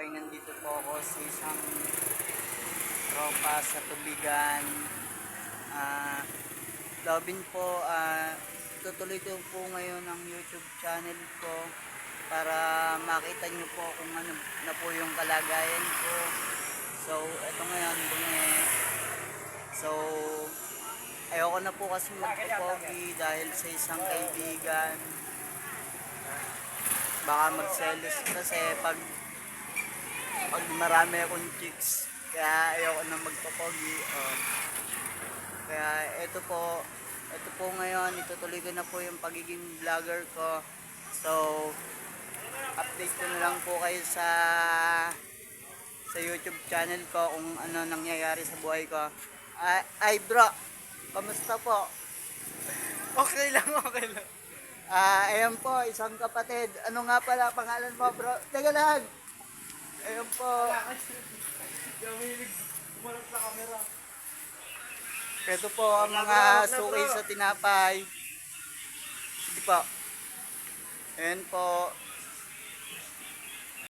ay nandito po ako sa isang tropa sa tubigan. Lovin po, tutuloy ko po ngayon ang YouTube channel ko para makita nyo po kung ano na po yung kalagayan ko. So, eto ngayon, So, ayoko na po kasi magpapogi dahil sa isang kaibigan. Baka magselos kasi pag marami akong chicks, kaya ayoko na magpapogi. Kaya ito po ngayon, itutuloy ko na po yung pagiging vlogger ko. So, update ko na lang po kayo sa YouTube channel ko kung ano nangyayari sa buhay ko. Ay bro, kamusta po? Okay lang, okay lang. Ayan po, isang kapatid. Ano nga pala pangalan mo, bro? Teka lang. Ayan po. Ito po ang mga suki sa tinapay. Sige po. Ayan po.